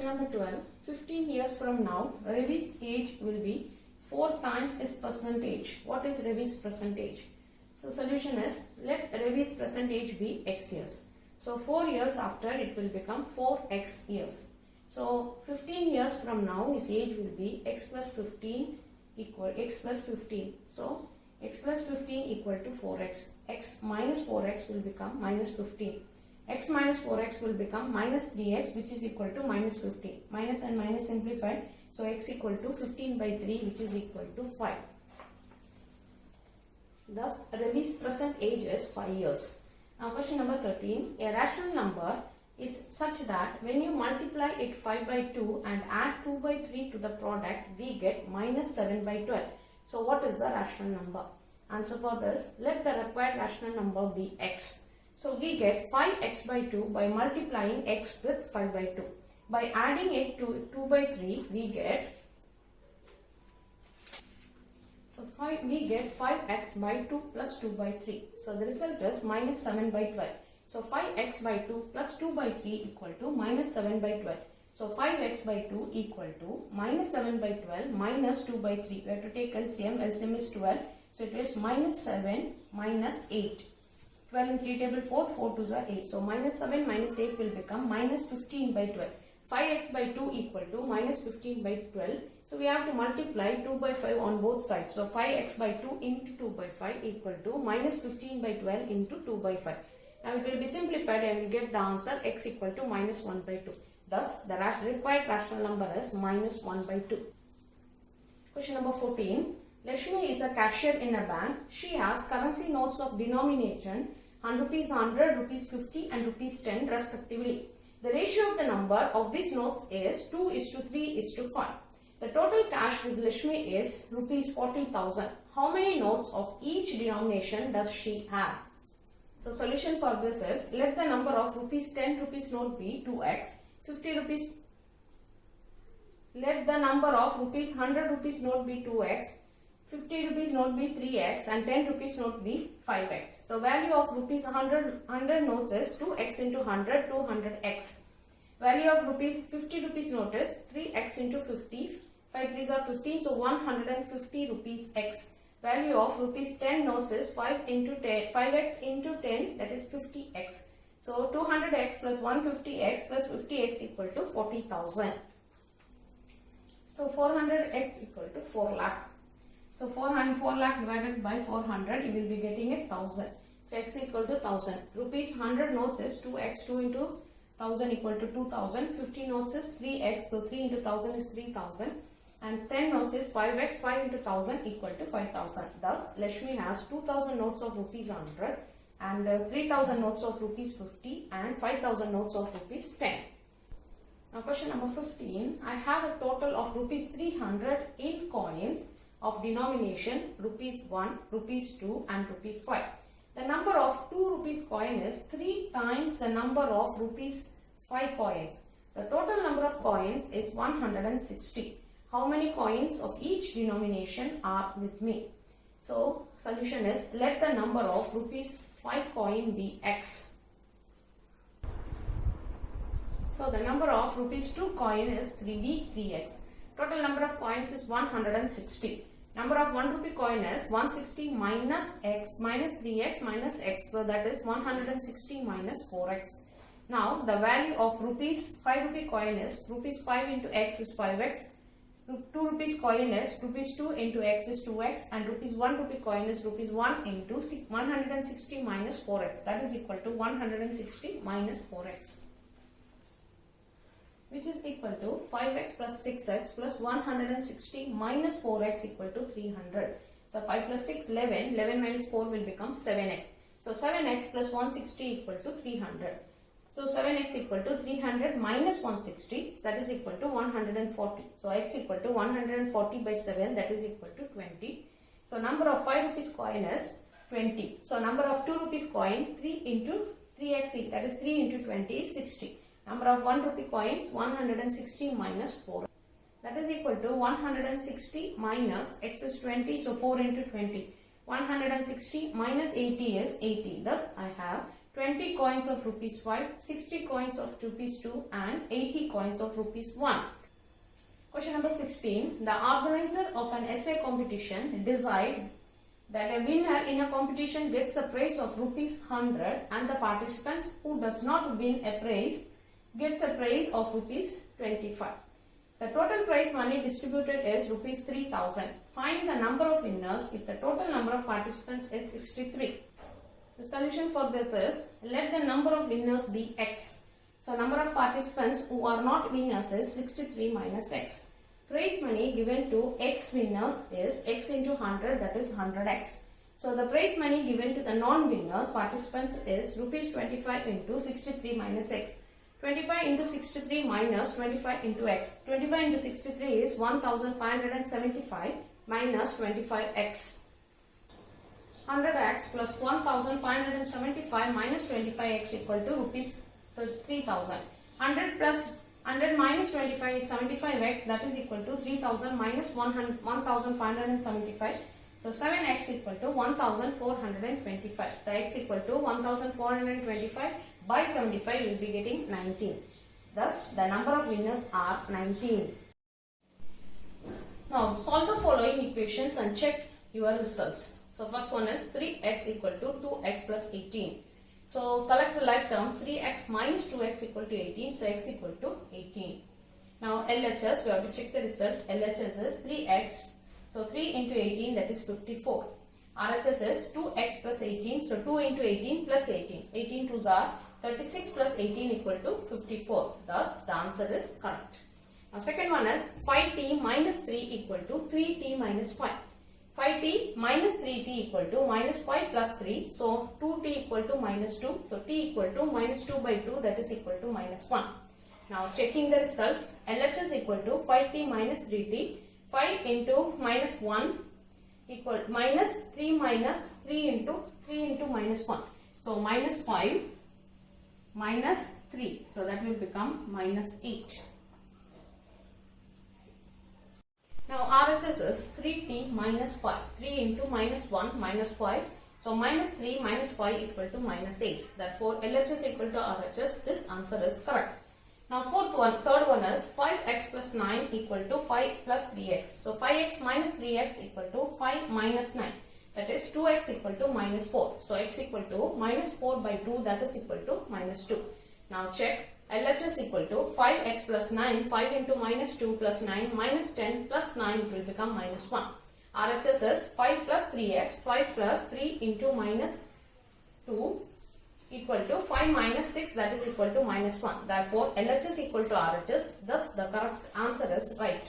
Question number 12. 15 years from now, Ravi's age will be 4 times his percentage. What is Ravi's percentage? So solution is, let Ravi's present age be x years. So 4 years after it will become 4x years. So 15 years from now his age will be x plus 15 equal x plus 15. So x plus 15 equal to 4x. X minus 4x will become minus 15. X minus 4x will become minus 3x, which is equal to minus 15. Minus and minus simplified. So x equal to 15 by 3, which is equal to 5. Thus Ravi's present age is 5 years. Now question number 13. A rational number is such that when you multiply it 5 by 2 and add 2 by 3 to the product, we get minus 7 by 12. So what is the rational number? Answer for this, let the required rational number be x. So we get 5x by 2 by multiplying x with 5 by 2. By adding it to 2 by 3, we get 5x by 2 plus 2 by 3. So the result is minus 7 by 12. So 5x by 2 plus 2 by 3 equal to minus 7 by 12. So 5x by 2 equal to minus 7 by 12 minus 2 by 3. We have to take LCM. LCM is 12. So it is minus 7 minus 8. 12 in 3 table 4. 4 2s are 8. So minus 7 minus 8 will become minus 15 by 12. 5x by 2 equal to minus 15 by 12. So we have to multiply 2 by 5 on both sides. So 5x by 2 into 2 by 5 equal to minus 15 by 12 into 2 by 5. Now it will be simplified and we will get the answer x equal to minus 1 by 2. Thus the required rational number is minus 1 by 2. Question number 14. Lakshmi is a cashier in a bank. She has currency notes of denomination rupees 100, rupees 50 and rupees 10 respectively. The ratio of the number of these notes is 2:3:5. The total cash with Lakshmi is rupees 40,000. How many notes of each denomination does she have? So solution for this is, let the number of rupees 10 rupees note be 2x, 50 rupees, let the number of rupees 100 rupees note be 2x, 50 rupees note be 3x and 10 rupees note be 5x. The value of rupees 100 notes is 2x into 100, 200x. Value of rupees 50 rupees note is 3x into 50, 5 3s are 15, so 150 rupees x. Value of rupees 10 notes is 5x into 10, that is 50x. So 200x plus 150x plus 50x equal to 40,000. So 400x equal to 4 lakh. So 4 lakh divided by 400, you will be getting it 1000. So x equal to 1000. Rupees 100 notes is 2x, 2 into 1000 equal to 2000. 50 notes is 3x, so 3 into 1000 is 3000. And 10 notes is 5x, 5 into 1000 equal to 5000. Thus, Lakshmi has 2000 notes of rupees 100 and 3000 notes of rupees 50 and 5000 notes of rupees 10. Now question number 15. I have a total of rupees 300 in coins of denomination rupees 1, rupees 2 and rupees 5. The number of 2 rupees coin is 3 times the number of rupees 5 coins. The total number of coins is 160. How many coins of each denomination are with me? So solution is, let the number of rupees 5 coin be x. So the number of rupees 2 coin is 3x. Total number of coins is 160. Number of 1 rupee coin is 160 minus x minus 3x minus x. So that is 160 minus 4x. Now the value of rupees 5 rupee coin is rupees 5 into x is 5x. 2 rupees coin is rupees 2 into x is 2x and rupees 1 rupee coin is rupees 1 into 160 minus 4x, that is equal to 160 minus 4x, which is equal to 5x plus 6x plus 160 minus 4x equal to 300. So 5 plus 6 11, 11 minus 4 will become 7x. So 7x plus 160 equal to 300. So 7x equal to 300 minus 160, that is equal to 140. So x equal to 140 by 7, that is equal to 20. So number of 5 rupees coin is 20. So number of 2 rupees coin, 3 into 3x, that is 3 into 20 is 60. Number of 1 rupee coins, 160 minus 4. That is equal to 160 minus x is 20, so 4 into 20. 160 minus 80 is 80. Thus I have 20 coins of rupees 5, 60 coins of rupees 2 and 80 coins of rupees 1. Question number 16. The organizer of an essay competition decide that a winner in a competition gets the prize of rupees 100 and the participants who does not win a prize gets a prize of rupees 25. The total prize money distributed is rupees 3000. Find the number of winners if the total number of participants is 63. The solution for this is, let the number of winners be x. So number of participants who are not winners is 63 minus x. Prize money given to x winners is x into 100, that is 100x. So the prize money given to the non-winners participants is rupees 25 into 63 minus x. 25 into 63 minus 25 into x. 25 into 63 is 1575 minus 25x. 100x plus 1575 minus 25x equal to rupees 3000. 100 plus 100 minus 25 is 75x, that is equal to 3000 minus 1575. So 7x equal to 1425. The x equal to 1425 by 75 will be getting 19. Thus the number of winners are 19. Now solve the following equations and check your results. So first one is 3x equal to 2x plus 18. So collect the like terms. 3x minus 2x equal to 18. So x equal to 18. Now LHS, we have to check the result. LHS is 3x. So 3 into 18, that is 54. RHS is 2x plus 18. So 2 into 18 plus 18. 18 2s are 36 plus 18 equal to 54. Thus the answer is correct. Now second one is 5t minus 3 equal to 3t minus 5. 5t minus 3t equal to minus 5 plus 3. So 2t equal to minus 2. So t equal to minus 2 by 2, that is equal to minus 1. Now checking the results. LHS equal to 5t minus 3t. 5 into minus 1 equal minus 3 into minus 1. So minus 5 minus 3. So that will become minus 8. Now RHS is 3t minus 5. 3 into minus 1 minus 5. So minus 3 minus 5 equal to minus 8. Therefore LHS equal to RHS. This answer is correct. Now third one is 5x plus 9 equal to 5 plus 3x. So 5x minus 3x equal to 5 minus 9. That is 2x equal to minus 4. So x equal to minus 4 by 2, that is equal to minus 2. Now check. LHS equal to 5x plus 9. 5 into minus 2 plus 9 minus 10 plus 9 will become minus 1. RHS is 5 plus 3x. 5 plus 3 into minus 2 equal to 5 minus 6, that is equal to minus 1. Therefore LHS equal to RHS. Thus the correct answer is right.